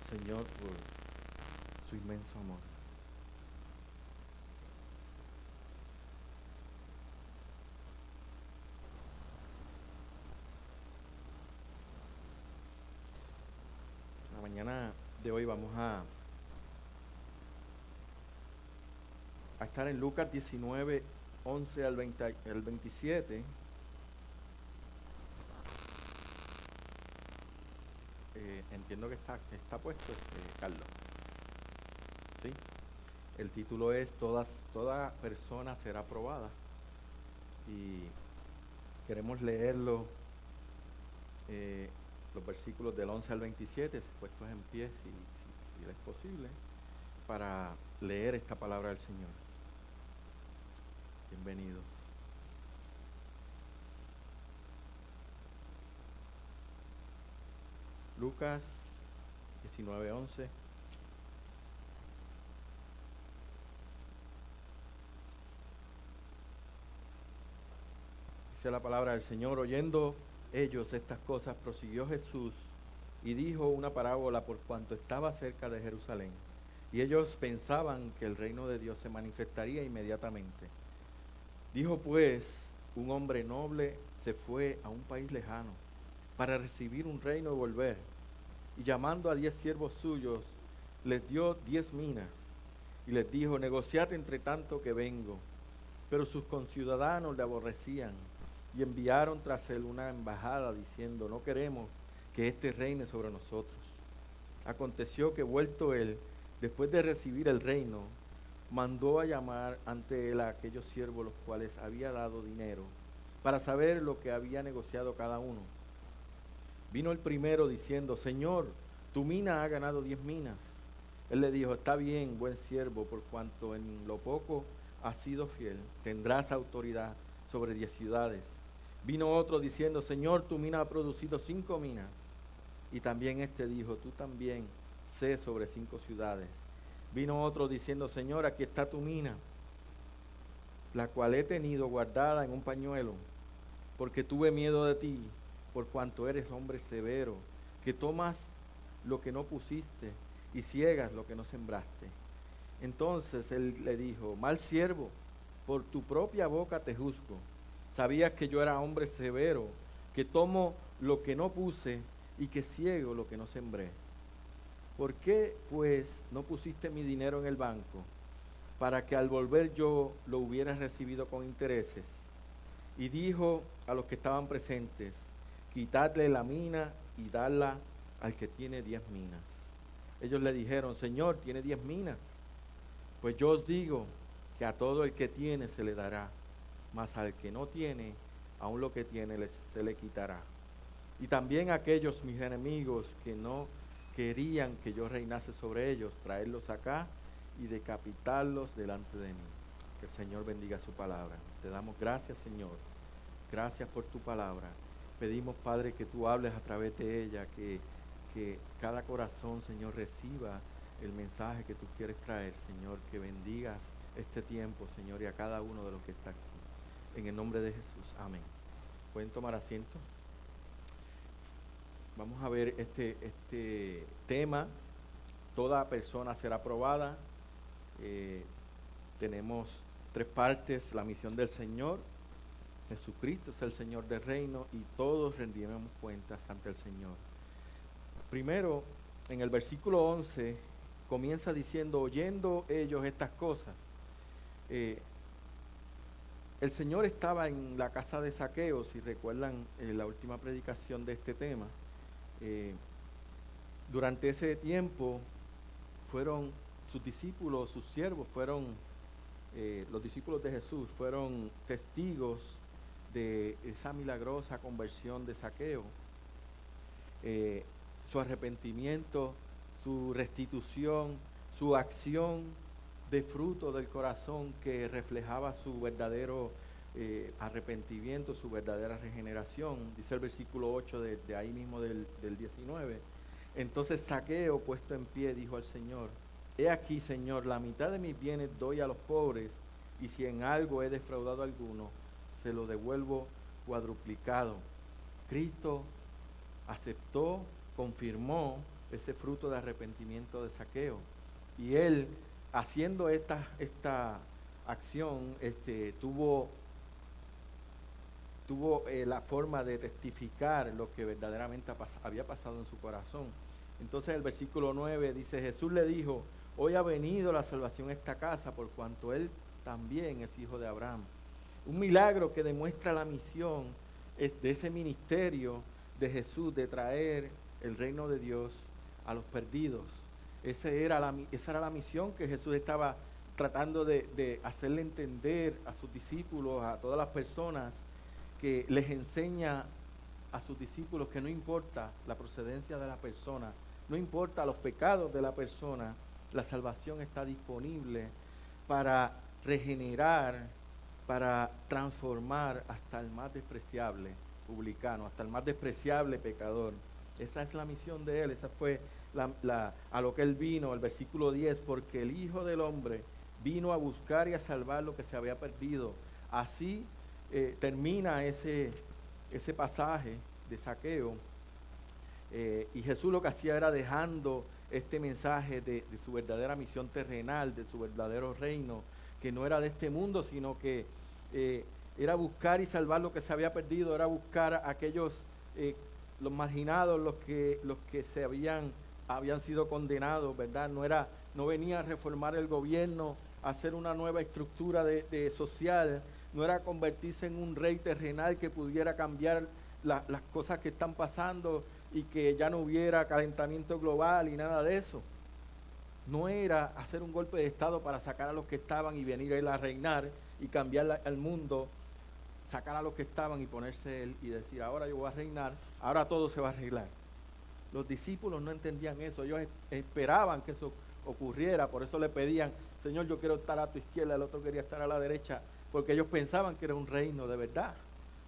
Señor por su inmenso amor. La mañana de hoy vamos a estar en Lucas 19, 11 al 27. Entiendo que está puesto, Carlos. ¿Sí? El título es Toda persona será probada. Y queremos leerlo, los versículos del 11 al 27, puestos en pie, si es posible, para leer esta palabra del Señor. Bienvenidos. Lucas 19:11. Dice la palabra del Señor: oyendo ellos estas cosas, prosiguió Jesús y dijo una parábola por cuanto estaba cerca de Jerusalén. Y ellos pensaban que el reino de Dios se manifestaría inmediatamente. Dijo pues: un hombre noble se fue a un país lejano para recibir un reino y volver. Y llamando a 10 siervos suyos, les dio 10 minas y les dijo: negociad entre tanto que vengo. Pero sus conciudadanos le aborrecían y enviaron tras él una embajada diciendo: no queremos que éste reine sobre nosotros. Aconteció que vuelto él, después de recibir el reino, mandó a llamar ante él a aquellos siervos los cuales había dado dinero, para saber lo que había negociado cada uno. Vino el primero diciendo: Señor, tu mina ha ganado 10 minas. Él le dijo: está bien, buen siervo, por cuanto en lo poco has sido fiel, tendrás autoridad sobre 10 ciudades. Vino otro diciendo: Señor, tu mina ha producido 5 minas. Y también este dijo: tú también sé sobre 5 ciudades. Vino otro diciendo: Señor, aquí está tu mina, la cual he tenido guardada en un pañuelo, porque tuve miedo de ti, por cuanto eres hombre severo, que tomas lo que no pusiste y ciegas lo que no sembraste. Entonces él le dijo: mal siervo, por tu propia boca te juzgo. Sabías que yo era hombre severo, que tomo lo que no puse y que ciego lo que no sembré. ¿Por qué pues no pusiste mi dinero en el banco, para que al volver yo lo hubiera recibido con intereses? Y dijo a los que estaban presentes: quitadle la mina y dadla al que tiene 10 minas. Ellos le dijeron: Señor, tiene 10 minas. Pues yo os digo que a todo el que tiene se le dará, mas al que no tiene, aun lo que tiene se le quitará. Y también a aquellos mis enemigos que no querían que yo reinase sobre ellos, traerlos acá y decapitarlos delante de mí. Que el Señor bendiga su palabra. Te damos gracias, Señor. Gracias por tu palabra. Pedimos, Padre, que tú hables a través de ella, que cada corazón, Señor, reciba el mensaje que tú quieres traer, Señor, que bendigas este tiempo, Señor, y a cada uno de los que está aquí. En el nombre de Jesús, amén. ¿Pueden tomar asiento? Vamos a ver este tema: toda persona será probada. Tenemos 3 partes: la misión del Señor, Jesucristo es el Señor del reino y todos rendiremos cuentas ante el Señor. Primero, en el versículo 11, comienza diciendo: oyendo ellos estas cosas. El Señor estaba en la casa de Zaqueo, si recuerdan la última predicación de este tema. Durante ese tiempo fueron sus discípulos, sus siervos, los discípulos de Jesús, fueron testigos de esa milagrosa conversión de Zaqueo, su arrepentimiento, su restitución, su acción de fruto del corazón que reflejaba su verdadero arrepentimiento, su verdadera regeneración. Dice el versículo 8 de ahí mismo del 19. Entonces Zaqueo, puesto en pie, dijo al Señor: he aquí, Señor, la mitad de mis bienes doy a los pobres, y si en algo he defraudado a alguno, se lo devuelvo cuadruplicado. Cristo aceptó, confirmó ese fruto de arrepentimiento de Zaqueo. Y él, haciendo esta acción, tuvo la forma de testificar lo que verdaderamente había pasado en su corazón. Entonces el versículo 9 dice, Jesús le dijo, hoy ha venido la salvación a esta casa por cuanto él también es hijo de Abraham. Un milagro que demuestra la misión de ese ministerio de Jesús de traer el reino de Dios a los perdidos. Esa era la misión que Jesús estaba tratando de hacerle entender a sus discípulos, a todas las personas, que les enseña a sus discípulos que no importa la procedencia de la persona, no importa los pecados de la persona, la salvación está disponible para regenerar, para transformar hasta el más despreciable publicano, hasta el más despreciable pecador. Esa es la misión de él, esa fue a lo que él vino, el versículo 10, porque el Hijo del Hombre vino a buscar y a salvar lo que se había perdido. Así termina ese pasaje de Zaqueo, y Jesús lo que hacía era dejando este mensaje de su verdadera misión terrenal, de su verdadero reino, que no era de este mundo, sino que era buscar y salvar lo que se había perdido, era buscar a aquellos, los marginados, los que habían sido condenados, ¿verdad? No venía a reformar el gobierno, a hacer una nueva estructura de social, no era convertirse en un rey terrenal que pudiera cambiar las cosas que están pasando y que ya no hubiera calentamiento global y nada de eso. No era hacer un golpe de estado para sacar a los que estaban y venir él a reinar y cambiar el mundo, sacar a los que estaban y ponerse él y decir, ahora yo voy a reinar, ahora todo se va a arreglar. Los discípulos no entendían eso, ellos esperaban que eso ocurriera, por eso le pedían, Señor, yo quiero estar a tu izquierda, el otro quería estar a la derecha, porque ellos pensaban que era un reino de verdad,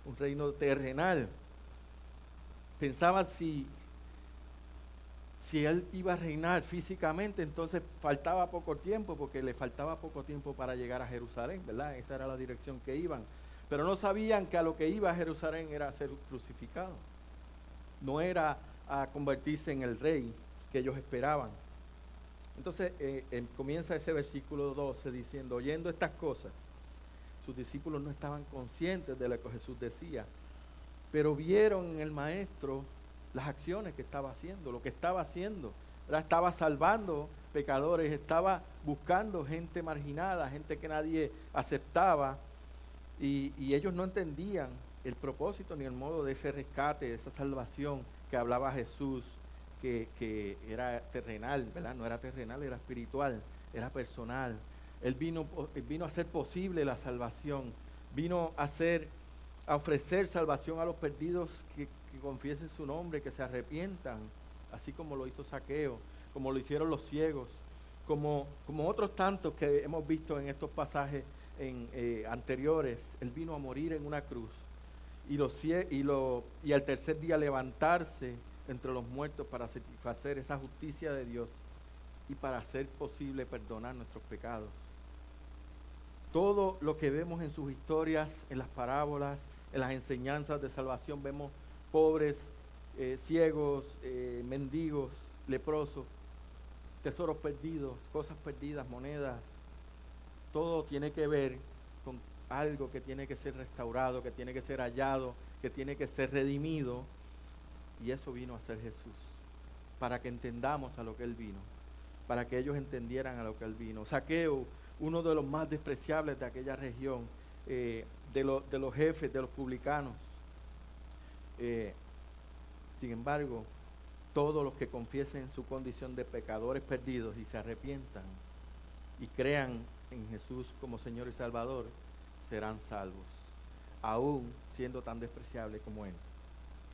un reino terrenal. Pensaban si él iba a reinar físicamente, entonces faltaba poco tiempo, porque le faltaba poco tiempo para llegar a Jerusalén, ¿verdad? Esa era la dirección que iban. Pero no sabían que a lo que iba a Jerusalén era a ser crucificado. No era a convertirse en el rey que ellos esperaban. Entonces comienza ese versículo 12 diciendo, oyendo estas cosas, sus discípulos no estaban conscientes de lo que Jesús decía, pero vieron en el maestro las acciones que estaba haciendo, lo que estaba haciendo. Estaba salvando pecadores, estaba buscando gente marginada, gente que nadie aceptaba, y ellos no entendían el propósito ni el modo de ese rescate, de esa salvación que hablaba Jesús, que era terrenal, ¿verdad? No era terrenal, era espiritual, era personal. Él vino a hacer posible la salvación, vino a ofrecer salvación a los perdidos que confiesen su nombre, que se arrepientan, así como lo hizo Zaqueo, como lo hicieron los ciegos, como otros tantos que hemos visto en estos pasajes anteriores. Él vino a morir en una cruz y al tercer día levantarse entre los muertos para satisfacer esa justicia de Dios y para hacer posible perdonar nuestros pecados. Todo lo que vemos en sus historias, en las parábolas, en las enseñanzas de salvación, vemos pobres, ciegos, mendigos, leprosos, tesoros perdidos, cosas perdidas, monedas. Todo tiene que ver con algo que tiene que ser restaurado, que tiene que ser hallado, que tiene que ser redimido. Y eso vino a ser Jesús, para que entendamos a lo que Él vino, para que ellos entendieran a lo que Él vino. Zaqueo, uno de los más despreciables de aquella región, de los jefes, de los publicanos. Sin embargo, todos los que confiesen su condición de pecadores perdidos y se arrepientan y crean en Jesús como Señor y Salvador, serán salvos, aún siendo tan despreciable como él,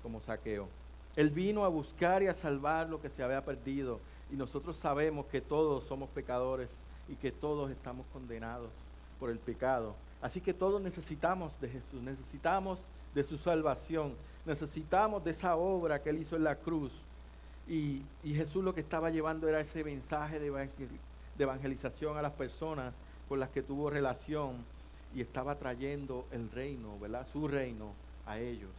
como Zaqueo. Él vino a buscar y a salvar lo que se había perdido, y nosotros sabemos que todos somos pecadores y que todos estamos condenados por el pecado. Así que todos necesitamos de Jesús, necesitamos de su salvación, necesitamos de esa obra que Él hizo en la cruz. Y Jesús lo que estaba llevando era ese mensaje de evangelización a las personas con las que tuvo relación, y estaba trayendo el reino, ¿verdad? Su reino a ellos.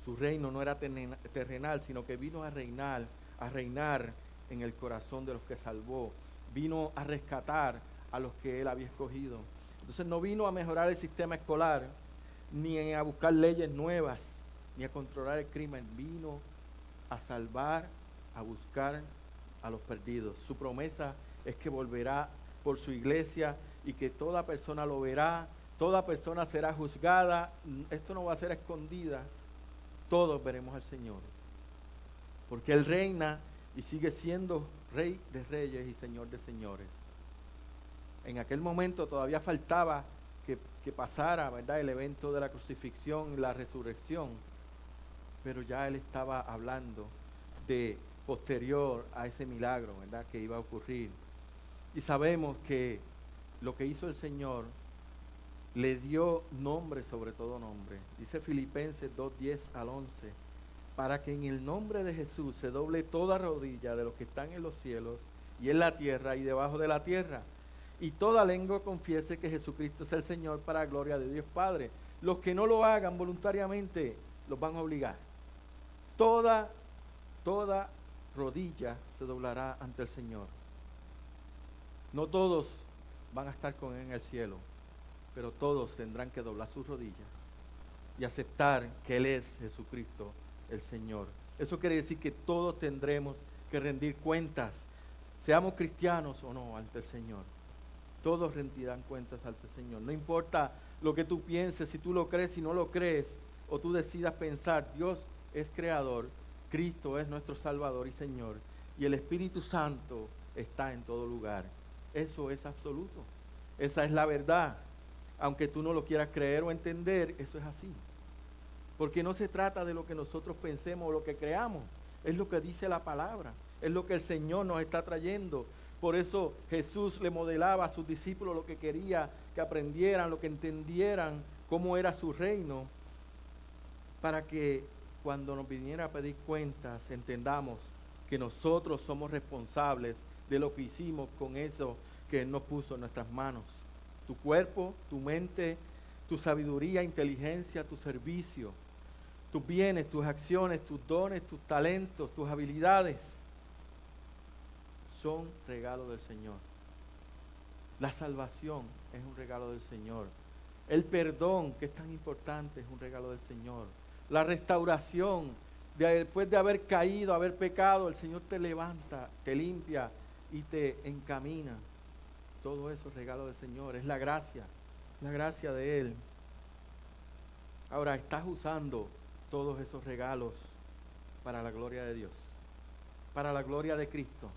Su reino no era terrenal, sino que vino a reinar, a reinar en el corazón de los que salvó. Vino a rescatar a los que él había escogido. Entonces no vino a mejorar el sistema escolar, ni a buscar leyes nuevas, ni a controlar el crimen. Vino a salvar, a buscar a los perdidos. Su promesa es que volverá por su iglesia y que toda persona lo verá, toda persona será juzgada. Esto no va a ser a escondidas. Todos veremos al Señor, porque Él reina y sigue siendo Rey de reyes y Señor de señores. En aquel momento todavía faltaba que pasara, ¿verdad?, el evento de la crucifixión y la resurrección, pero ya Él estaba hablando de posterior a ese milagro, ¿verdad?, que iba a ocurrir. Y sabemos que lo que hizo el Señor le dio nombre sobre todo nombre. Dice Filipenses 2:10 al 11, para que en el nombre de Jesús se doble toda rodilla de los que están en los cielos y en la tierra y debajo de la tierra, y toda lengua confiese que Jesucristo es el Señor, para gloria de Dios Padre. Los que no lo hagan voluntariamente los van a obligar. Toda rodilla se doblará ante el Señor. No todos van a estar con Él en el cielo, pero todos tendrán que doblar sus rodillas y aceptar que Él es Jesucristo el Señor. Eso quiere decir que todos tendremos que rendir cuentas, seamos cristianos o no, ante el Señor. Todos rendirán cuentas ante el Señor. No importa lo que tú pienses, si tú lo crees, si no lo crees, o tú decidas pensar, Dios es creador, Cristo es nuestro Salvador y Señor, y el Espíritu Santo está en todo lugar. Eso es absoluto. Esa es la verdad. Aunque tú no lo quieras creer o entender, eso es así. Porque no se trata de lo que nosotros pensemos o lo que creamos. Es lo que dice la palabra. Es lo que el Señor nos está trayendo. Por eso Jesús le modelaba a sus discípulos lo que quería que aprendieran, lo que entendieran, cómo era su reino, para que cuando nos viniera a pedir cuentas entendamos que nosotros somos responsables de lo que hicimos con eso que Él nos puso en nuestras manos. Tu cuerpo, tu mente, tu sabiduría, inteligencia, tu servicio, tus bienes, tus acciones, tus dones, tus talentos, tus habilidades, son regalos del Señor. La salvación es un regalo del Señor. El perdón, que es tan importante, es un regalo del Señor. La restauración, después de haber caído, haber pecado, el Señor te levanta, te limpia y te encamina. Todo eso es regalo del Señor, es la gracia de Él. Ahora, ¿estás usando todos esos regalos para la gloria de Dios? Para la gloria de Cristo.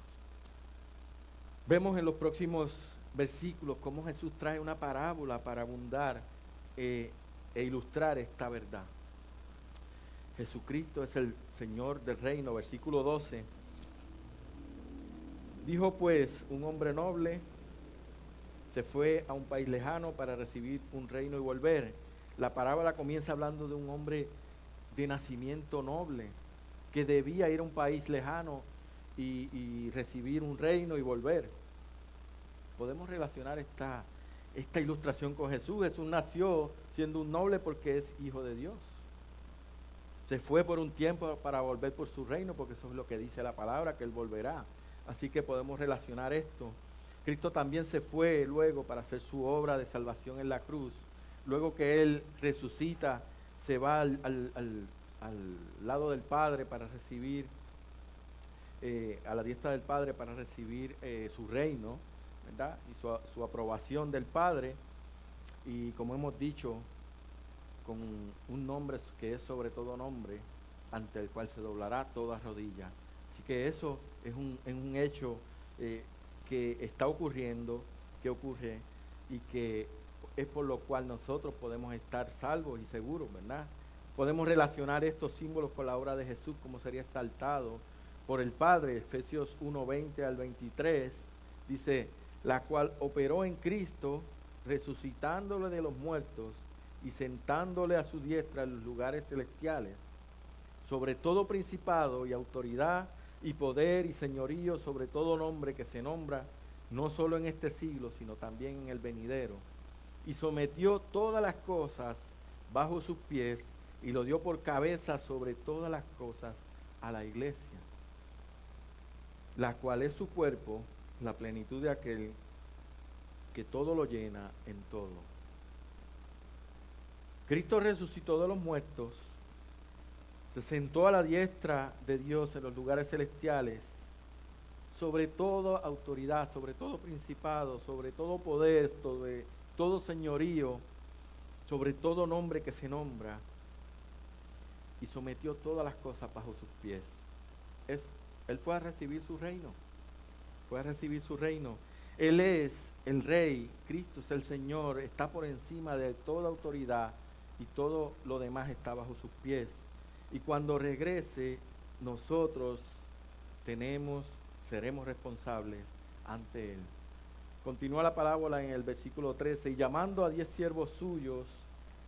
Vemos en los próximos versículos cómo Jesús trae una parábola para abundar e ilustrar esta verdad. Jesucristo es el Señor del reino, versículo 12. Dijo pues, un hombre noble se fue a un país lejano para recibir un reino y volver. La parábola comienza hablando de un hombre de nacimiento noble que debía ir a un país lejano y recibir un reino y volver. Podemos relacionar esta ilustración con Jesús. Jesús nació siendo un noble porque es hijo de Dios. Se fue por un tiempo para volver por su reino, porque eso es lo que dice la palabra, que Él volverá. Así que podemos relacionar esto. Cristo también se fue luego para hacer su obra de salvación en la cruz. Luego que Él resucita, se va al lado del Padre para recibir, a la diestra del Padre para recibir su reino, ¿verdad? Y su aprobación del Padre. Y como hemos dicho, con un nombre que es sobre todo nombre, ante el cual se doblará toda rodilla. Así que eso es un hecho que está ocurriendo, que ocurre y que es por lo cual nosotros podemos estar salvos y seguros, ¿verdad? Podemos relacionar estos símbolos con la obra de Jesús, como sería exaltado por el Padre. Efesios 1:20 al 23 dice, la cual operó en Cristo, resucitándole de los muertos y sentándole a su diestra en los lugares celestiales, sobre todo principado y autoridad y poder y señorío, sobre todo nombre que se nombra, no solo en este siglo, sino también en el venidero. Y sometió todas las cosas bajo sus pies y lo dio por cabeza sobre todas las cosas a la iglesia. la cual es su cuerpo, la plenitud de aquel que todo lo llena en todo. Cristo resucitó de los muertos, se sentó a la diestra de Dios en los lugares celestiales, sobre toda autoridad, sobre todo principado, sobre todo poder, sobre todo señorío, sobre todo nombre que se nombra, y sometió todas las cosas bajo sus pies. Él fue a recibir su reino, fue a recibir su reino. Él es el Rey, Cristo es el Señor, está por encima de toda autoridad y todo lo demás está bajo sus pies. Y cuando regrese, nosotros seremos responsables ante Él. Continúa la parábola en el versículo 13, y llamando a 10 siervos suyos,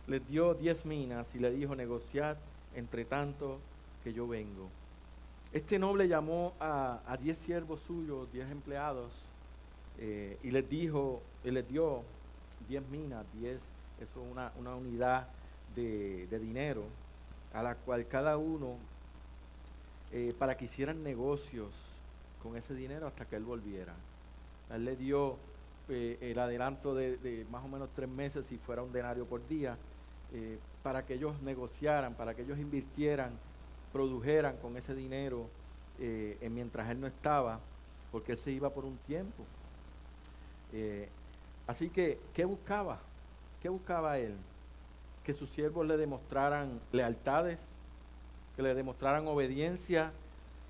les dio 10 minas y le dijo, negociad entre tanto que yo vengo. Este noble llamó a 10 siervos suyos, 10 empleados, y les dio 10 minas, 10, eso es una unidad de dinero, a la cual cada uno, para que hicieran negocios con ese dinero hasta que él volviera. Él le dio el adelanto de más o menos 3 meses, si fuera un denario por día, para que ellos negociaran, para que ellos invirtieran, produjeran con ese dinero mientras él no estaba, porque él se iba por un tiempo. Así que, ¿qué buscaba? ¿Qué buscaba él? Que sus siervos le demostraran lealtades, que le demostraran obediencia,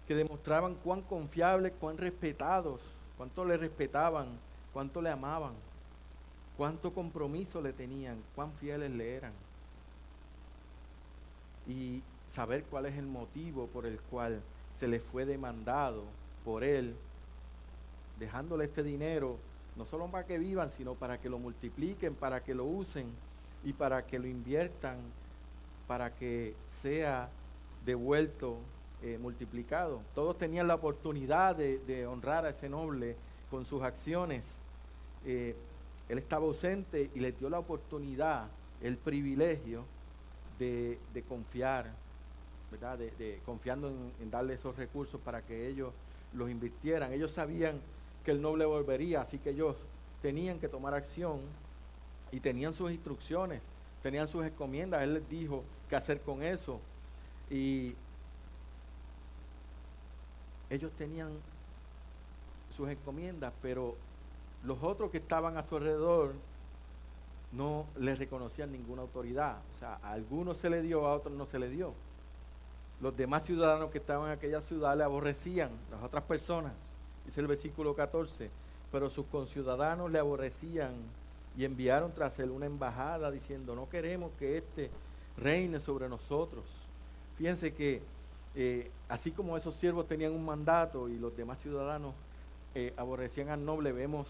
que demostraban cuán confiables, cuán respetados, cuánto le respetaban, cuánto le amaban, cuánto compromiso le tenían, cuán fieles le eran. Y saber cuál es el motivo por el cual se le fue demandado por él, dejándole este dinero, no solo para que vivan, sino para que lo multipliquen, para que lo usen y para que lo inviertan, para que sea devuelto, multiplicado. Todos tenían la oportunidad de honrar a ese noble con sus acciones. Él estaba ausente y les dio la oportunidad, el privilegio de confiar, ¿verdad? Confiando en darle esos recursos para que ellos los invirtieran. Ellos sabían que el noble volvería, así que ellos tenían que tomar acción y tenían sus instrucciones, tenían sus encomiendas. Él les dijo qué hacer con eso. Y ellos tenían sus encomiendas, pero los otros que estaban a su alrededor no les reconocían ninguna autoridad. O sea, a algunos se le dio, a otros no se le dio. Los demás ciudadanos que estaban en aquella ciudad le aborrecían, las otras personas, dice el versículo 14, pero sus conciudadanos le aborrecían y enviaron tras él una embajada diciendo, no queremos que éste reine sobre nosotros. Fíjense que así como esos siervos tenían un mandato y los demás ciudadanos aborrecían al noble, vemos,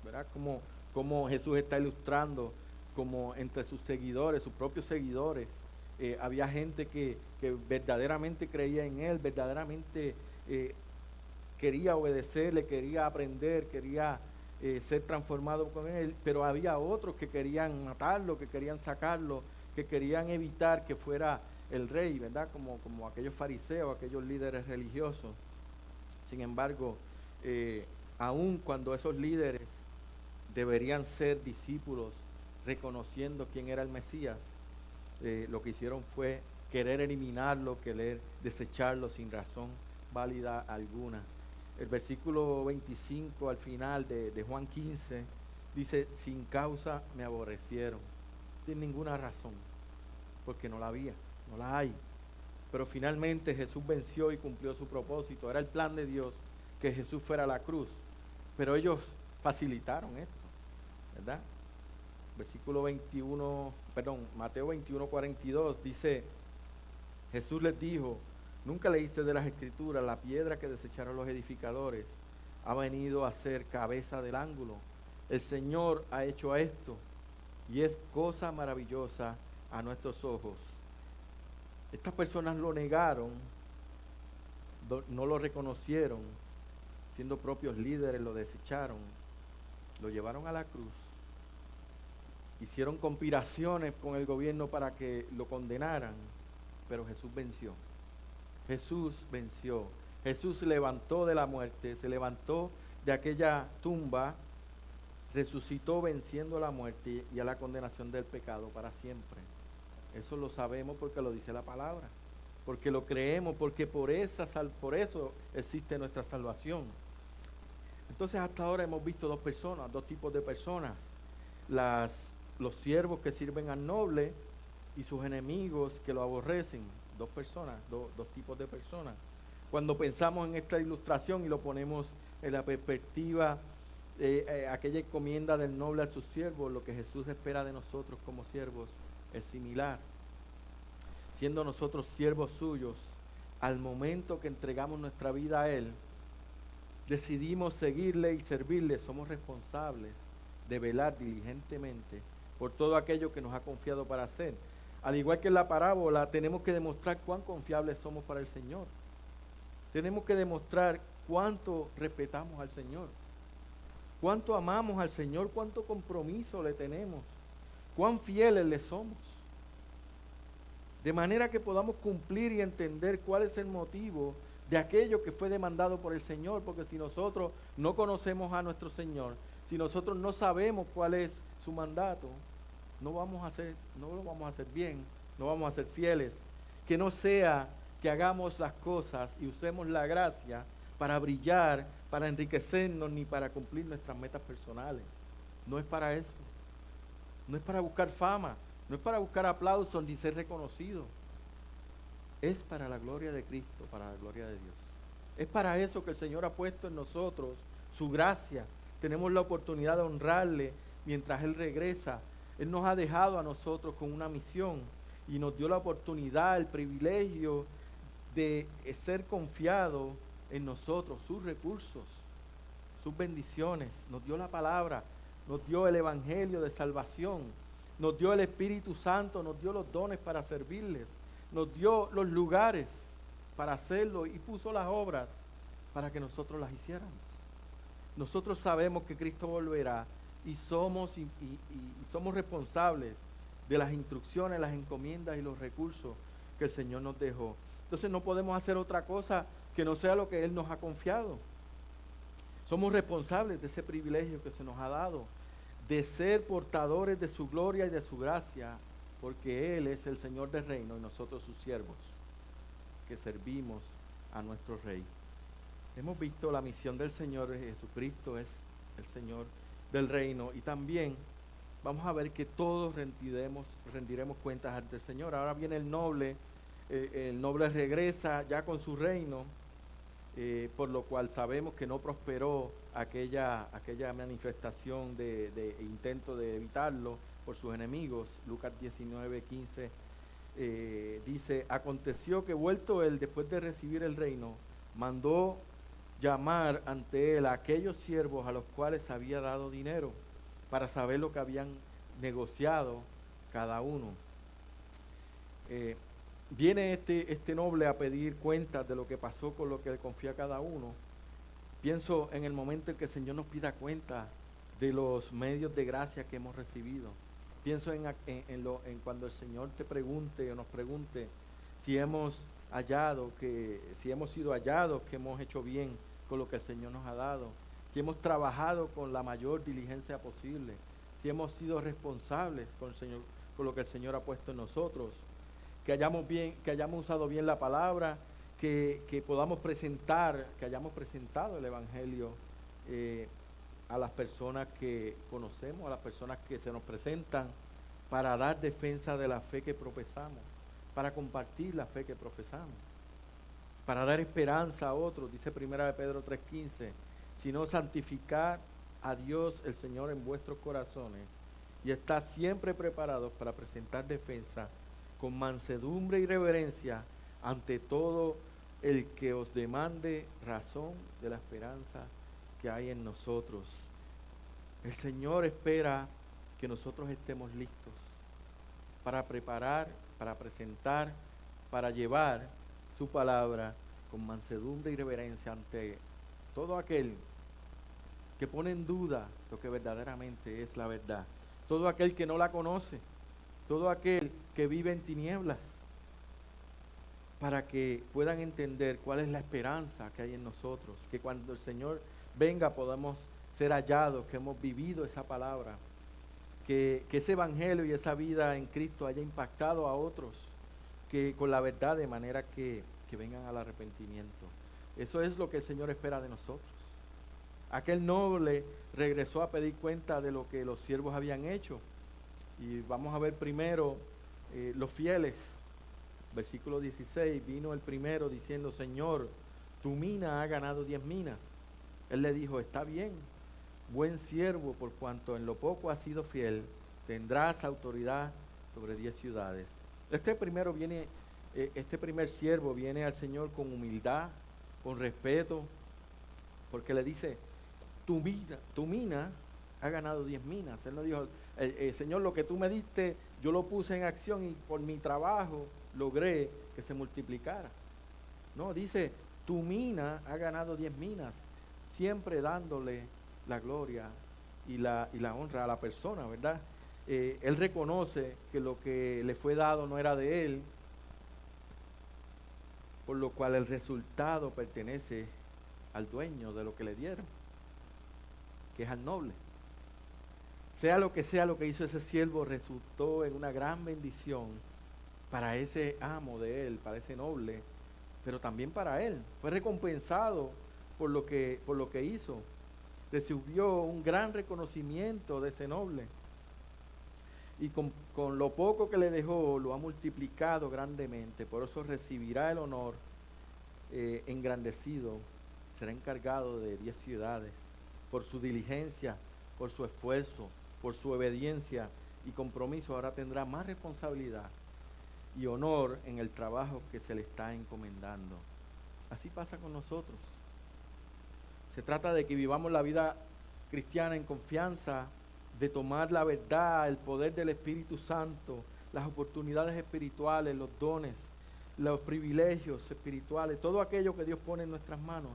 ¿verdad?, como Jesús está ilustrando, como entre sus seguidores, sus propios seguidores, había gente que verdaderamente creía en él, verdaderamente quería obedecerle, quería aprender, quería ser transformado con él, pero había otros que querían matarlo, que querían sacarlo, que querían evitar que fuera el rey, ¿verdad? Como aquellos fariseos, aquellos líderes religiosos. Sin embargo, aun cuando esos líderes deberían ser discípulos, reconociendo quién era el Mesías, lo que hicieron fue querer eliminarlo, querer desecharlo sin razón válida alguna. El versículo 25 al final de Juan 15 dice, sin causa me aborrecieron, sin ninguna razón, porque no la había, no la hay. Pero finalmente Jesús venció y cumplió su propósito. Era el plan de Dios que Jesús fuera a la cruz, pero ellos facilitaron esto, ¿verdad? Mateo 21, 42 dice, Jesús les dijo, nunca leíste de las Escrituras, la piedra que desecharon los edificadores ha venido a ser cabeza del ángulo. El Señor ha hecho esto y es cosa maravillosa a nuestros ojos. Estas personas lo negaron, no lo reconocieron, siendo propios líderes lo desecharon, lo llevaron a la cruz. Hicieron conspiraciones con el gobierno para que lo condenaran, pero Jesús venció. Jesús venció. Jesús se levantó de la muerte, se levantó de aquella tumba, resucitó venciendo la muerte y a la condenación del pecado para siempre. Eso lo sabemos porque lo dice la palabra, porque lo creemos, porque por eso existe nuestra salvación. Entonces hasta ahora hemos visto dos tipos de personas, los siervos que sirven al noble y sus enemigos que lo aborrecen. Dos personas, dos tipos de personas. Cuando pensamos en esta ilustración y lo ponemos en la perspectiva aquella encomienda del noble a sus siervos, lo que Jesús espera de nosotros como siervos es similar. Siendo nosotros siervos suyos, al momento que entregamos nuestra vida a Él, decidimos seguirle y servirle, somos responsables de velar diligentemente por todo aquello que nos ha confiado para hacer. Al igual que en la parábola, tenemos que demostrar cuán confiables somos para el Señor. Tenemos que demostrar cuánto respetamos al Señor, cuánto amamos al Señor, cuánto compromiso le tenemos, cuán fieles le somos. De manera que podamos cumplir y entender cuál es el motivo de aquello que fue demandado por el Señor, porque si nosotros no conocemos a nuestro Señor, si nosotros no sabemos cuál es su mandato, no lo vamos a hacer bien, no vamos a ser fieles. Que no sea que hagamos las cosas y usemos la gracia para brillar, para enriquecernos, ni para cumplir nuestras metas personales. No es para eso. No es para buscar fama, no es para buscar aplausos ni ser reconocido. Es para la gloria de Cristo, para la gloria de Dios. Es para eso que el Señor ha puesto en nosotros su gracia. Tenemos la oportunidad de honrarle mientras Él regresa. Él nos ha dejado a nosotros con una misión y nos dio la oportunidad, el privilegio de ser confiado en nosotros, sus recursos, sus bendiciones. Nos dio la palabra, nos dio el evangelio de salvación, nos dio el Espíritu Santo, nos dio los dones para servirles, nos dio los lugares para hacerlo y puso las obras para que nosotros las hiciéramos. Nosotros sabemos que Cristo volverá y somos responsables de las instrucciones, las encomiendas y los recursos que el Señor nos dejó. Entonces no podemos hacer otra cosa que no sea lo que Él nos ha confiado. Somos responsables de ese privilegio que se nos ha dado, de ser portadores de su gloria y de su gracia, porque Él es el Señor del reino y nosotros sus siervos, que servimos a nuestro Rey. Hemos visto la misión del Señor. Jesucristo es el Señor del reino, y también vamos a ver que todos rendiremos cuentas ante el Señor. Ahora viene el noble regresa ya con su reino, por lo cual sabemos que no prosperó aquella manifestación de intento de evitarlo por sus enemigos. Lucas 19:15 dice: aconteció que vuelto él después de recibir el reino, mandó llamar ante él a aquellos siervos a los cuales había dado dinero, para saber lo que habían negociado cada uno. Viene este noble a pedir cuentas de lo que pasó con lo que le confía a cada uno. Pienso en el momento en que el Señor nos pida cuenta de los medios de gracia que hemos recibido. Pienso en cuando el Señor te pregunte o nos pregunte si hemos sido hallados, que hemos hecho bien con lo que el Señor nos ha dado, si hemos trabajado con la mayor diligencia posible, si hemos sido responsables con lo que el Señor ha puesto en nosotros, que hayamos usado bien la palabra, que hayamos presentado el Evangelio a las personas que conocemos, a las personas que se nos presentan, para dar defensa de la fe que profesamos, para compartir la fe que profesamos, para dar esperanza a otros. Dice 1 Pedro 3:15, sino santificad a Dios el Señor en vuestros corazones y estad siempre preparados para presentar defensa con mansedumbre y reverencia ante todo el que os demande razón de la esperanza que hay en nosotros. El Señor espera que nosotros estemos listos para preparar, para presentar, para llevar su palabra con mansedumbre y reverencia ante todo aquel que pone en duda lo que verdaderamente es la verdad, todo aquel que no la conoce, todo aquel que vive en tinieblas, para que puedan entender cuál es la esperanza que hay en nosotros, que cuando el Señor venga podamos ser hallados, que hemos vivido esa palabra, que ese evangelio y esa vida en Cristo haya impactado a otros, que con la verdad, de manera que vengan al arrepentimiento. Eso es lo que el Señor espera de nosotros. Aquel noble regresó a pedir cuenta de lo que los siervos habían hecho. Y vamos a ver primero los fieles. Versículo 16, vino el primero diciendo: Señor, tu mina ha ganado 10 minas. Él le dijo: está bien, buen siervo, por cuanto en lo poco has sido fiel, tendrás autoridad sobre 10 ciudades. Este primer siervo viene al Señor con humildad, con respeto, porque le dice: tu mina ha ganado 10 minas. Él no dijo: Señor, lo que tú me diste, yo lo puse en acción y por mi trabajo logré que se multiplicara. No, dice: tu mina ha ganado 10 minas, siempre dándole la gloria y la honra a la persona, ¿verdad? Él reconoce que lo que le fue dado no era de él, por lo cual el resultado pertenece al dueño de lo que le dieron, que es al noble. Sea lo que hizo ese siervo, resultó en una gran bendición para ese amo de él, para ese noble, pero también para él. Fue recompensado por lo que hizo. Recibió un gran reconocimiento de ese noble. Y con lo poco que le dejó, lo ha multiplicado grandemente. Por eso recibirá el honor engrandecido. Será encargado de 10 ciudades. Por su diligencia, por su esfuerzo, por su obediencia y compromiso, ahora tendrá más responsabilidad y honor en el trabajo que se le está encomendando. Así pasa con nosotros. Se trata de que vivamos la vida cristiana en confianza, de tomar la verdad, el poder del Espíritu Santo, las oportunidades espirituales, los dones, los privilegios espirituales, todo aquello que Dios pone en nuestras manos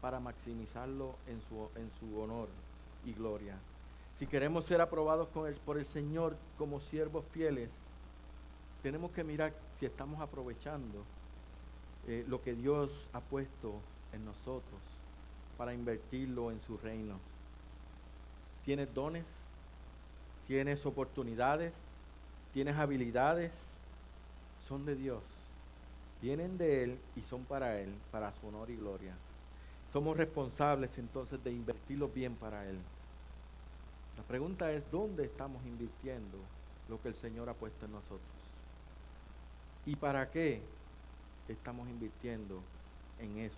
para maximizarlo en su honor y gloria. Si queremos ser aprobados por el Señor como siervos fieles, tenemos que mirar si estamos aprovechando lo que Dios ha puesto en nosotros para invertirlo en su reino. ¿Tienes dones? ¿Tienes oportunidades? ¿Tienes habilidades? Son de Dios. Vienen de Él y son para Él, para su honor y gloria. Somos responsables entonces de invertirlos bien para Él. La pregunta es: ¿dónde estamos invirtiendo lo que el Señor ha puesto en nosotros? ¿Y para qué estamos invirtiendo en eso?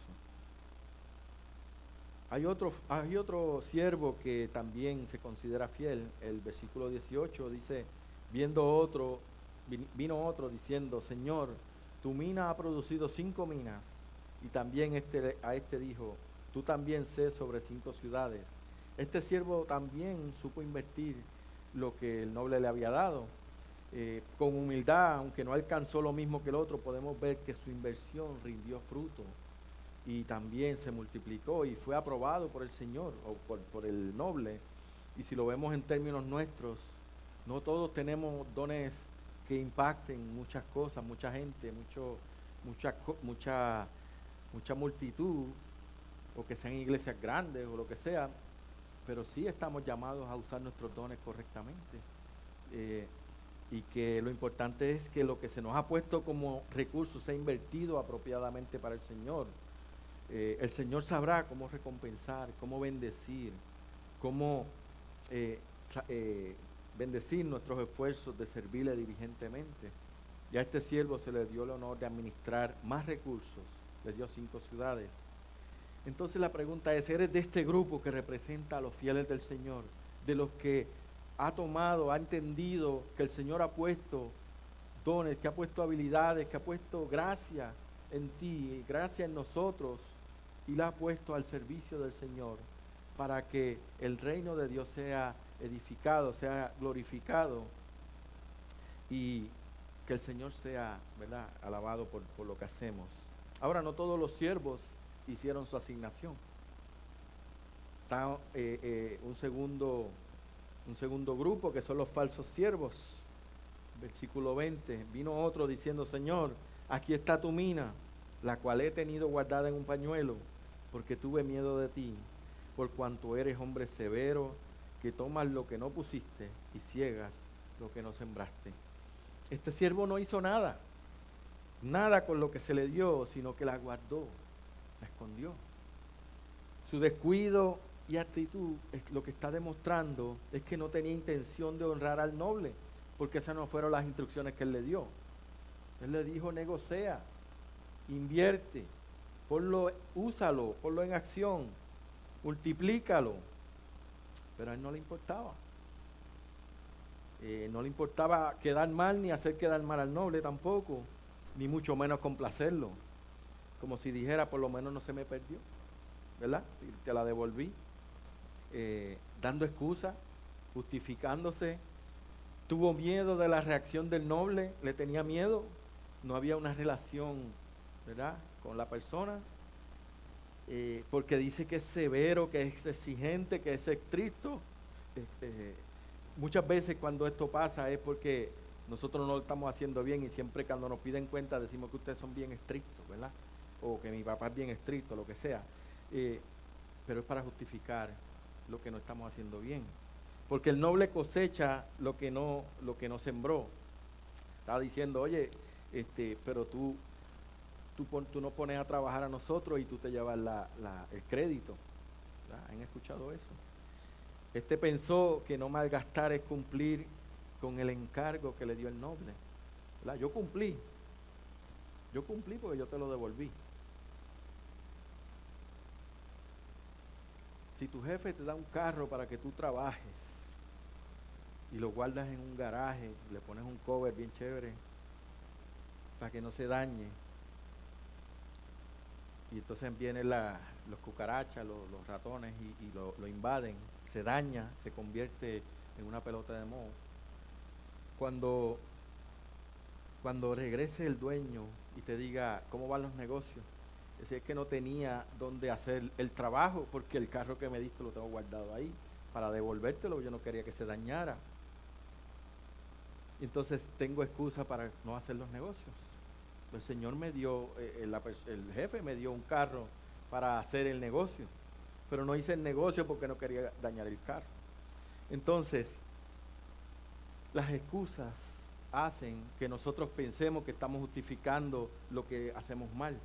Hay otro siervo que también se considera fiel. El versículo 18 dice: vino otro diciendo: Señor, tu mina ha producido 5 minas. Y también a este dijo: tú también sé sobre 5 ciudades. Este siervo también supo invertir lo que el noble le había dado. Con humildad, aunque no alcanzó lo mismo que el otro, podemos ver que su inversión rindió fruto y también se multiplicó y fue aprobado por el Señor o por el noble. Y si lo vemos en términos nuestros, no todos tenemos dones que impacten muchas cosas, mucha gente, mucha multitud, o que sean iglesias grandes o lo que sea, pero sí estamos llamados a usar nuestros dones correctamente. Y que lo importante es que lo que se nos ha puesto como recurso sea invertido apropiadamente para el Señor. El Señor sabrá cómo recompensar, cómo bendecir, cómo bendecir nuestros esfuerzos de servirle diligentemente. Y a este siervo se le dio el honor de administrar más recursos, le dio 5 ciudades. Entonces la pregunta es: ¿eres de este grupo que representa a los fieles del Señor? De los que ha entendido que el Señor ha puesto dones, que ha puesto habilidades, que ha puesto gracia en ti, gracia en nosotros, y la ha puesto al servicio del Señor para que el reino de Dios sea edificado, sea glorificado y que el Señor sea, ¿verdad?, alabado por lo que hacemos. Ahora, no todos los siervos hicieron su asignación. Está un segundo grupo, que son los falsos siervos. Versículo 20, vino otro diciendo: Señor, aquí está tu mina, la cual he tenido guardada en un pañuelo, porque tuve miedo de ti, por cuanto eres hombre severo, que tomas lo que no pusiste y ciegas lo que no sembraste. Este siervo no hizo nada, nada con lo que se le dio, sino que la guardó, la escondió. Su descuido y actitud lo que está demostrando es que no tenía intención de honrar al noble, porque esas no fueron las instrucciones que él le dio. Él le dijo: negocia, invierte, úsalo, ponlo en acción, multiplícalo. Pero a él no le importaba. No le importaba quedar mal ni hacer quedar mal al noble tampoco, ni mucho menos complacerlo. Como si dijera: por lo menos no se me perdió, ¿verdad? Te la devolví. Dando excusas, justificándose. Tuvo miedo de la reacción del noble, le tenía miedo. No había una relación, ¿verdad?, con la persona. Porque dice que es severo, que es exigente, que es estricto. Muchas veces cuando esto pasa es porque nosotros no lo estamos haciendo bien, y siempre cuando nos piden cuenta decimos que ustedes son bien estrictos, ¿verdad? O que mi papá es bien estricto, lo que sea. Pero es para justificar lo que no estamos haciendo bien. Porque el noble cosecha lo que no sembró. Estaba diciendo: oye, pero tú no pones a trabajar a nosotros y tú te llevas el crédito. ¿Verdad? ¿Han escuchado eso? Pensó que no malgastar es cumplir con el encargo que le dio el noble. ¿Verdad? Yo cumplí porque yo te lo devolví. Si tu jefe te da un carro para que tú trabajes y lo guardas en un garaje, le pones un cover bien chévere para que no se dañe, y entonces vienen los cucarachas, los ratones y lo invaden, se daña, se convierte en una pelota de moho. Cuando regrese el dueño y te diga: ¿cómo van los negocios? Es que no tenía dónde hacer el trabajo, porque el carro que me diste lo tengo guardado ahí para devolvértelo, yo no quería que se dañara. Entonces tengo excusa para no hacer los negocios. El Señor me dio, el jefe me dio un carro para hacer el negocio, pero no hice el negocio porque no quería dañar el carro. Entonces, las excusas hacen que nosotros pensemos que estamos justificando lo que hacemos mal.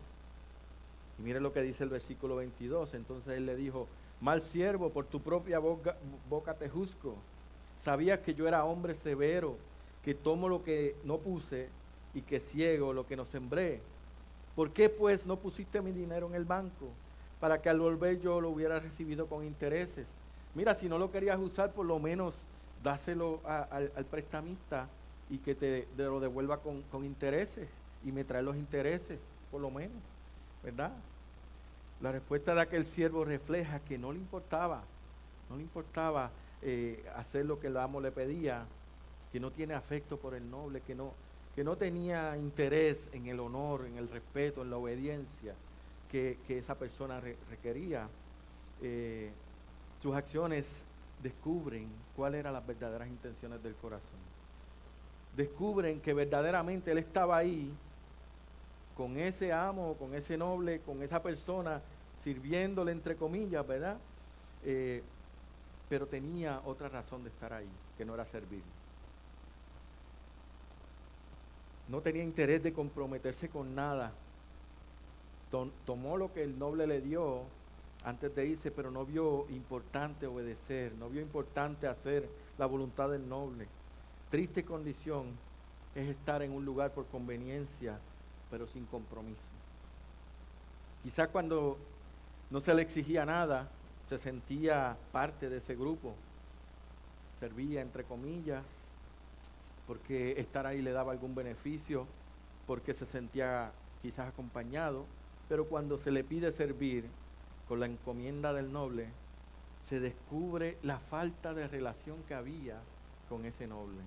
Y mire lo que dice el versículo 22. Entonces él le dijo: mal siervo, por tu propia boca te juzgo. Sabías que yo era hombre severo, que tomo lo que no puse y que ciego lo que no sembré. ¿Por qué pues no pusiste mi dinero en el banco, para que al volver yo lo hubiera recibido con intereses? Mira, si no lo querías usar, por lo menos dáselo al prestamista y que te lo devuelva con intereses, y me trae los intereses, por lo menos, ¿verdad? La respuesta de aquel siervo refleja que no le importaba hacer lo que el amo le pedía, que no tiene afecto por el noble, que no tenía interés en el honor, en el respeto, en la obediencia que esa persona requería. Sus acciones descubren cuáles eran las verdaderas intenciones del corazón. Descubren que verdaderamente él estaba ahí con ese amo, con ese noble, con esa persona, sirviéndole entre comillas, ¿verdad? Pero tenía otra razón de estar ahí, que no era servir. No tenía interés de comprometerse con nada. Tomó lo que el noble le dio antes de irse, pero no vio importante obedecer, no vio importante hacer la voluntad del noble. Triste condición es estar en un lugar por conveniencia, pero sin compromiso. Quizá cuando no se le exigía nada, se sentía parte de ese grupo, servía entre comillas, porque estar ahí le daba algún beneficio, porque se sentía quizás acompañado. Pero cuando se le pide servir con la encomienda del noble, se descubre la falta de relación que había con ese noble,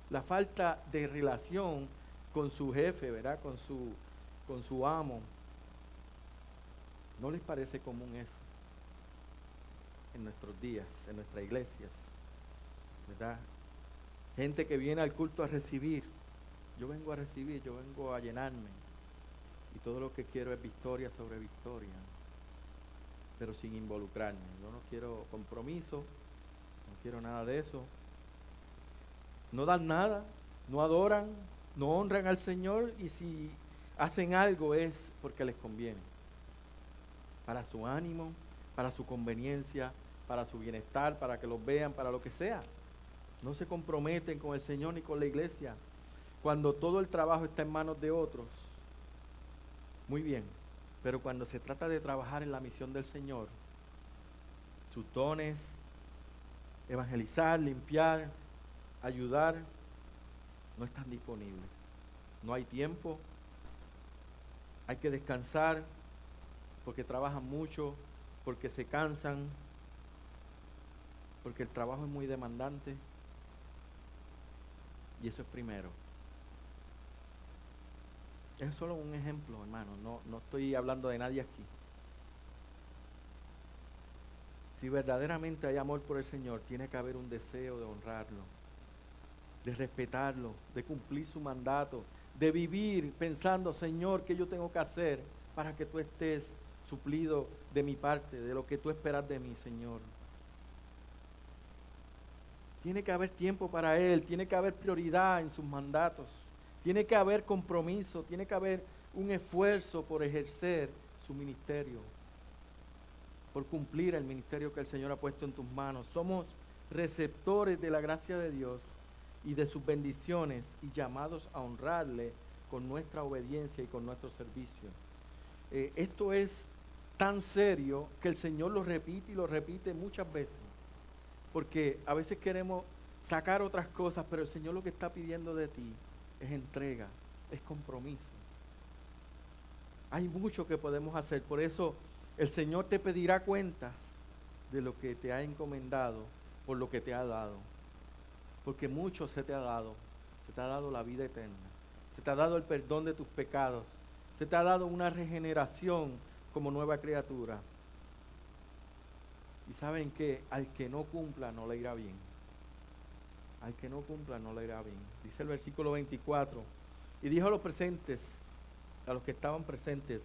la falta de relación con su jefe, ¿verdad? Con su amo. ¿No les parece común eso en nuestros días, en nuestras iglesias, ¿verdad? Gente que viene al culto a recibir. Yo vengo a recibir, yo vengo a llenarme. y todo lo que quiero es victoria sobre victoria, pero sin involucrarme. Yo no quiero compromiso, no quiero nada de eso. No dan nada, no adoran, no honran al Señor, y si hacen algo es porque les conviene, para su ánimo, para su conveniencia, para su bienestar, para que los vean, para lo que sea. No se comprometen con el Señor ni con la iglesia. Cuando todo el trabajo está en manos de otros, muy bien, pero cuando se trata de trabajar en la misión del Señor, sus dones, evangelizar, limpiar, ayudar, no están disponibles. No hay tiempo, hay que descansar, porque trabajan mucho, porque se cansan, porque el trabajo es muy demandante, y eso es primero. Es solo un ejemplo, hermano, no estoy hablando de nadie aquí. Si verdaderamente hay amor por el Señor, tiene que haber un deseo de honrarlo, de respetarlo, de cumplir su mandato, de vivir pensando, Señor, ¿qué yo tengo que hacer para que tú estés suplido de mi parte, de lo que tú esperas de mí, Señor? Tiene que haber tiempo para Él, tiene que haber prioridad en sus mandatos, tiene que haber compromiso, tiene que haber un esfuerzo por ejercer su ministerio, por cumplir el ministerio que el Señor ha puesto en tus manos. Somos receptores de la gracia de Dios y de sus bendiciones y llamados a honrarle con nuestra obediencia y con nuestro servicio. Esto es tan serio que el Señor lo repite y lo repite muchas veces, porque a veces queremos sacar otras cosas, pero el Señor lo que está pidiendo de ti es entrega, es compromiso. Hay mucho que podemos hacer, por eso el Señor te pedirá cuentas de lo que te ha encomendado, por lo que te ha dado. Porque mucho se te ha dado la vida eterna, se te ha dado el perdón de tus pecados, se te ha dado una regeneración como nueva criatura. Y saben que al que no cumpla no le irá bien. Al que no cumpla no le irá bien. Dice el versículo 24, y dijo a los presentes, a los que estaban presentes,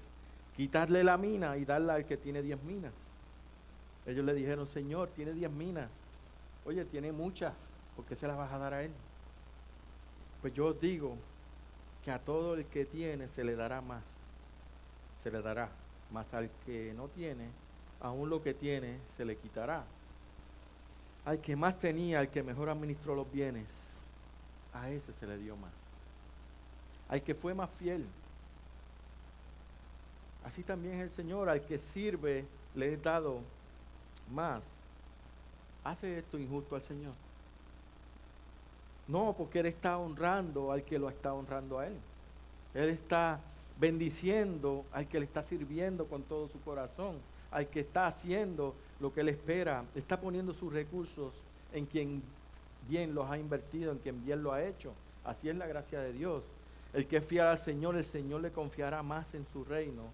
quitarle la mina y darla al que tiene 10 minas. Ellos le dijeron, Señor, tiene 10 minas. Oye, tiene muchas, ¿por qué se las vas a dar a él? Pues yo os digo que a todo el que tiene se le dará más, se le dará, mas al que no tiene, aún lo que tiene se le quitará. Al que más tenía, al que mejor administró los bienes, a ese se le dio más. Al que fue más fiel, así también es el Señor. Al que sirve le he dado más. ¿Hace esto injusto al Señor? No, porque Él está honrando al que lo está honrando a Él. Él está bendiciendo al que le está sirviendo con todo su corazón, al que está haciendo lo que Él espera, está poniendo sus recursos en quien bien los ha invertido, en quien bien lo ha hecho. Así es la gracia de Dios. El que es fiel al Señor, el Señor le confiará más en su reino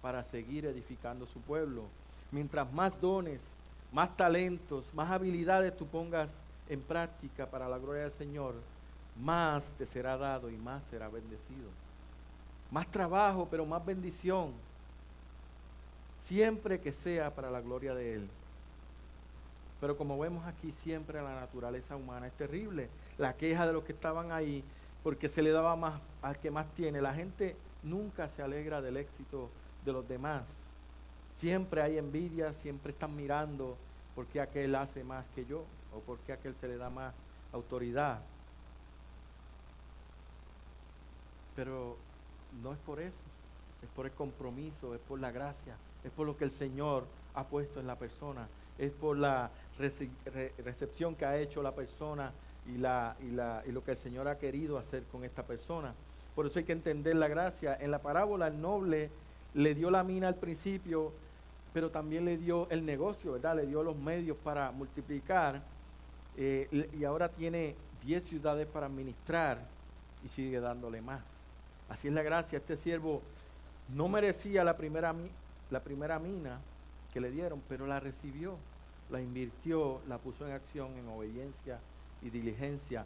para seguir edificando su pueblo. Mientras más dones, más talentos, más habilidades tú pongas en práctica para la gloria del Señor, más te será dado y más será bendecido. Más trabajo, pero más bendición. Siempre que sea para la gloria de Él. Pero como vemos aquí, siempre la naturaleza humana es terrible. La queja de los que estaban ahí, porque se le daba más al que más tiene. La gente nunca se alegra del éxito de los demás. Siempre hay envidia, siempre están mirando por qué aquel hace más que yo, o por qué aquel se le da más autoridad. Pero no es por eso, es por el compromiso, es por la gracia, es por lo que el Señor ha puesto en la persona, es por la recepción que ha hecho la persona y lo que el Señor ha querido hacer con esta persona. Por eso hay que entender la gracia. En la parábola el noble le dio la mina al principio, pero también le dio el negocio, ¿verdad? Le dio los medios para multiplicar, y ahora tiene 10 ciudades para administrar y sigue dándole más. Así es la gracia. Este siervo no merecía la primera mina que le dieron, pero la recibió, la invirtió, la puso en acción, en obediencia y diligencia.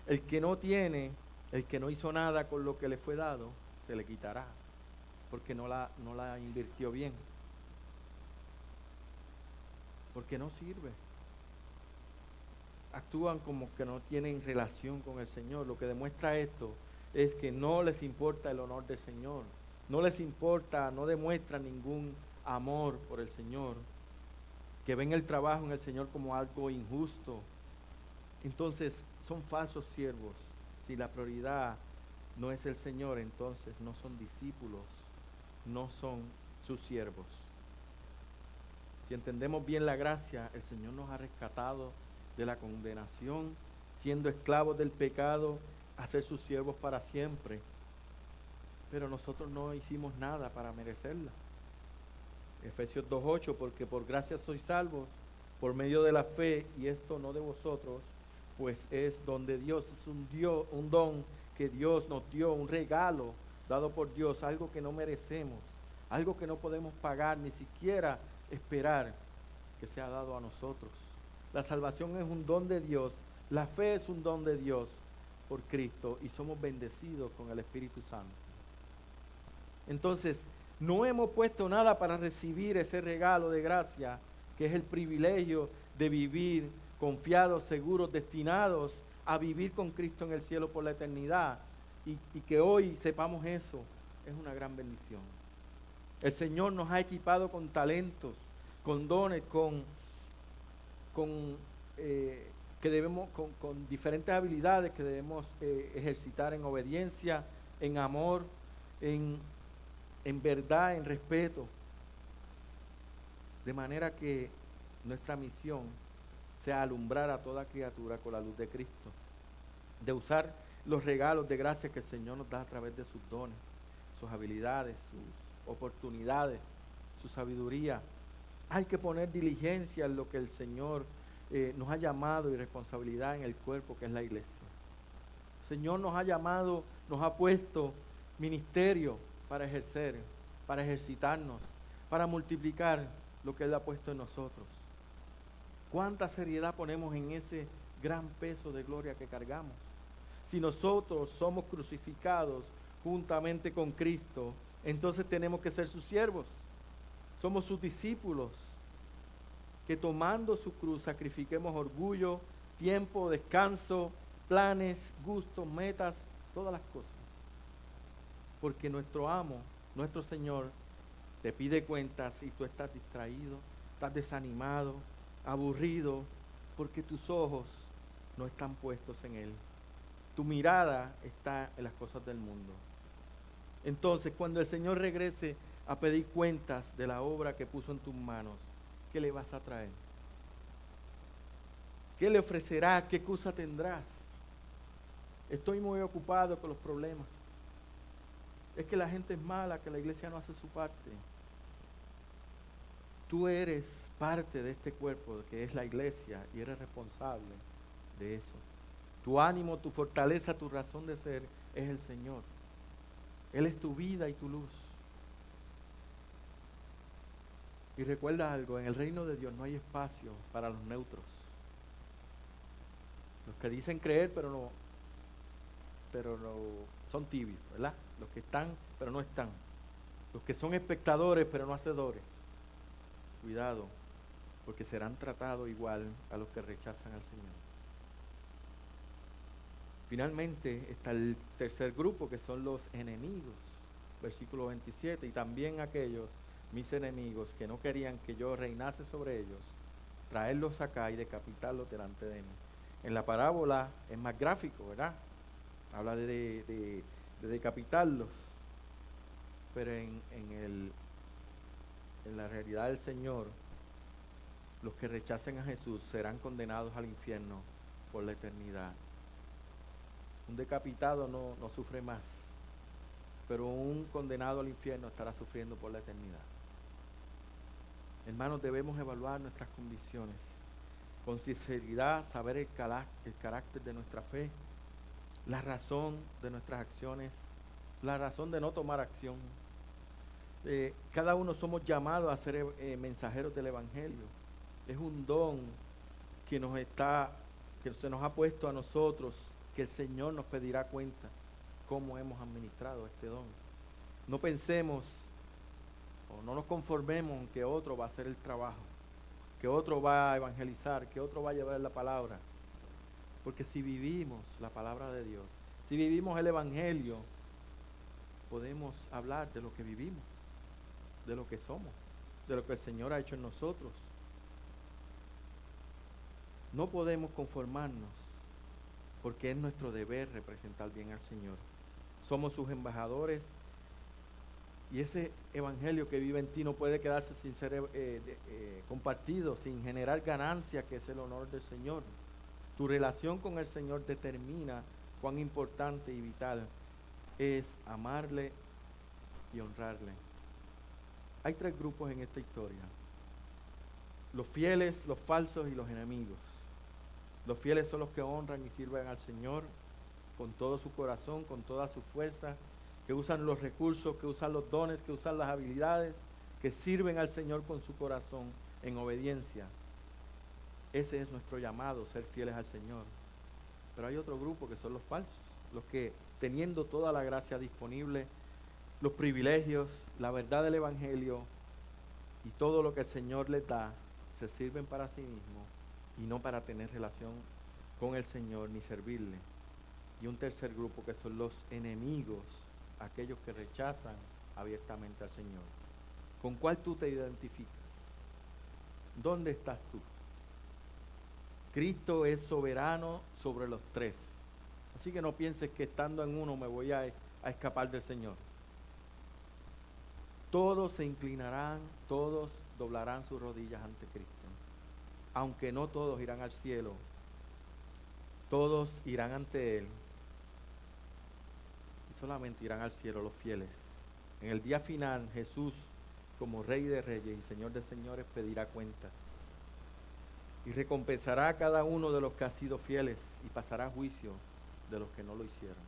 El que no tiene, el que no hizo nada con lo que le fue dado, se le quitará. porque no la invirtió bien, porque no sirve. Actúan como que no tienen relación con el Señor. Lo que demuestra esto es que no les importa el honor del Señor, no les importa, no demuestran ningún amor por el Señor, que ven el trabajo en el Señor como algo injusto. Entonces son falsos siervos. Si la prioridad no es el Señor, entonces no son discípulos, no son sus siervos. Si entendemos bien la gracia, el Señor nos ha rescatado de la condenación, siendo esclavos del pecado, a ser sus siervos para siempre. Pero nosotros no hicimos nada para merecerla. Efesios 2:8, porque por gracia sois salvos por medio de la fe, y esto no de vosotros, pues es don de Dios, es un don que Dios nos dio, un regalo dado por Dios, algo que no merecemos, algo que no podemos pagar, ni siquiera esperar que sea dado a nosotros. La salvación es un don de Dios, la fe es un don de Dios por Cristo, y somos bendecidos con el Espíritu Santo. Entonces, no hemos puesto nada para recibir ese regalo de gracia, que es el privilegio de vivir confiados, seguros, destinados a vivir con Cristo en el cielo por la eternidad. Y que hoy sepamos eso, es una gran bendición. El Señor nos ha equipado con talentos, con dones, con diferentes habilidades que debemos ejercitar en obediencia, en amor, en verdad, en respeto, de manera que nuestra misión sea alumbrar a toda criatura con la luz de Cristo, de usar los regalos de gracia que el Señor nos da a través de sus dones, sus habilidades, sus oportunidades, su sabiduría. Hay que poner diligencia en lo que el Señor nos ha llamado, y responsabilidad en el cuerpo que es la iglesia. El Señor nos ha llamado, nos ha puesto ministerio para ejercer, para ejercitarnos, para multiplicar lo que Él ha puesto en nosotros. ¿Cuánta seriedad ponemos en ese gran peso de gloria que cargamos? Si nosotros somos crucificados juntamente con Cristo, entonces tenemos que ser sus siervos. Somos sus discípulos, que tomando su cruz sacrifiquemos orgullo, tiempo, descanso, planes, gustos, metas, todas las cosas. Porque nuestro amo, nuestro Señor, te pide cuentas si tú estás distraído, estás desanimado, aburrido, porque tus ojos no están puestos en Él. Tu mirada está en las cosas del mundo. Entonces, cuando el Señor regrese a pedir cuentas de la obra que puso en tus manos, ¿qué le vas a traer? ¿Qué le ofrecerás? ¿Qué excusa tendrás? Estoy muy ocupado con los problemas. Es que la gente es mala, que la iglesia no hace su parte. Tú eres parte de este cuerpo que es la iglesia y eres responsable de eso. Tu ánimo, tu fortaleza, tu razón de ser es el Señor. Él es tu vida y tu luz. Y recuerda algo, en el reino de Dios no hay espacio para los neutros. Los que dicen creer pero no son tibios, ¿verdad? Los que están pero no están. Los que son espectadores pero no hacedores. Cuidado, porque serán tratados igual a los que rechazan al Señor. Finalmente está el tercer grupo, que son los enemigos, versículo 27, y también aquellos, mis enemigos, que no querían que yo reinase sobre ellos, traerlos acá y decapitarlos delante de mí. En la parábola es más gráfico, ¿verdad? Habla de decapitarlos, pero en la realidad del Señor, los que rechacen a Jesús serán condenados al infierno por la eternidad. Un decapitado no sufre más, pero un condenado al infierno estará sufriendo por la eternidad. Hermanos, debemos evaluar nuestras convicciones con sinceridad, saber el carácter de nuestra fe, la razón de nuestras acciones, la razón de no tomar acción. Cada uno somos llamados a ser mensajeros del Evangelio. Es un don que se nos ha puesto a nosotros, que el Señor nos pedirá cuentas cómo hemos administrado este don. No pensemos o no nos conformemos en que otro va a hacer el trabajo, que otro va a evangelizar, que otro va a llevar la palabra. Porque si vivimos la palabra de Dios, si vivimos el Evangelio, podemos hablar de lo que vivimos, de lo que somos, de lo que el Señor ha hecho en nosotros. No podemos conformarnos, porque es nuestro deber representar bien al Señor. Somos sus embajadores y ese evangelio que vive en ti no puede quedarse sin ser compartido, sin generar ganancia, que es el honor del Señor. Tu relación con el Señor determina cuán importante y vital es amarle y honrarle. Hay tres grupos en esta historia: los fieles, los falsos y los enemigos. Los fieles son los que honran y sirven al Señor con todo su corazón, con toda su fuerza, que usan los recursos, que usan los dones, que usan las habilidades, que sirven al Señor con su corazón en obediencia. Ese es nuestro llamado, ser fieles al Señor. Pero hay otro grupo que son los falsos, los que teniendo toda la gracia disponible, los privilegios, la verdad del Evangelio y todo lo que el Señor les da, se sirven para sí mismos y no para tener relación con el Señor ni servirle. Y un tercer grupo que son los enemigos, aquellos que rechazan abiertamente al Señor. ¿Con cuál tú te identificas? ¿Dónde estás tú? Cristo es soberano sobre los tres. Así que no pienses que estando en uno me voy a escapar del Señor. Todos se inclinarán, todos doblarán sus rodillas ante Cristo. Aunque no todos irán al cielo, todos irán ante Él. Y solamente irán al cielo los fieles. En el día final, Jesús, como Rey de Reyes y Señor de Señores, pedirá cuentas. Y recompensará a cada uno de los que ha sido fieles y pasará juicio de los que no lo hicieron,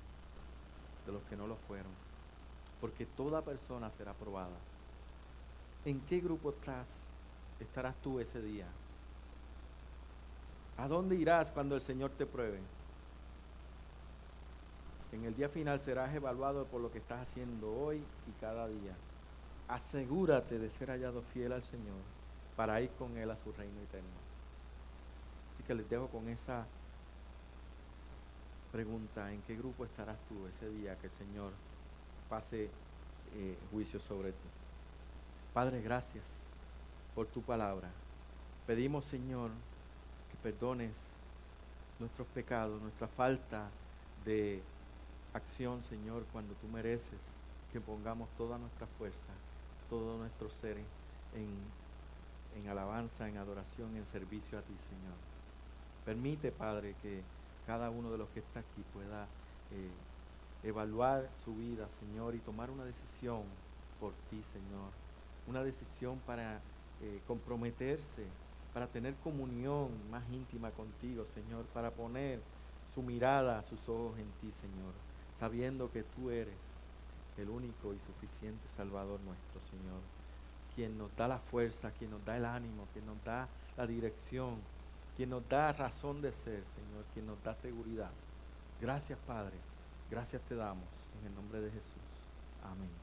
de los que no lo fueron. Porque toda persona será probada. ¿En qué grupo estarás tú ese día? ¿A dónde irás cuando el Señor te pruebe? En el día final serás evaluado por lo que estás haciendo hoy y cada día. Asegúrate de ser hallado fiel al Señor para ir con Él a su reino eterno. Así que les dejo con esa pregunta: ¿en qué grupo estarás tú ese día que el Señor pase juicio sobre ti? Padre, gracias por tu palabra. Pedimos, Señor, que perdones nuestros pecados, nuestra falta de acción, Señor, cuando tú mereces que pongamos toda nuestra fuerza, todo nuestro ser en alabanza, en adoración, en servicio a ti, Señor. Permite, Padre, que cada uno de los que está aquí pueda evaluar su vida, Señor, y tomar una decisión por ti, Señor. Una decisión para comprometerse, para tener comunión más íntima contigo, Señor, para poner su mirada, sus ojos en ti, Señor, sabiendo que tú eres el único y suficiente Salvador nuestro, Señor, quien nos da la fuerza, quien nos da el ánimo, quien nos da la dirección, quien nos da razón de ser, Señor, quien nos da seguridad. Gracias, Padre, gracias te damos, en el nombre de Jesús. Amén.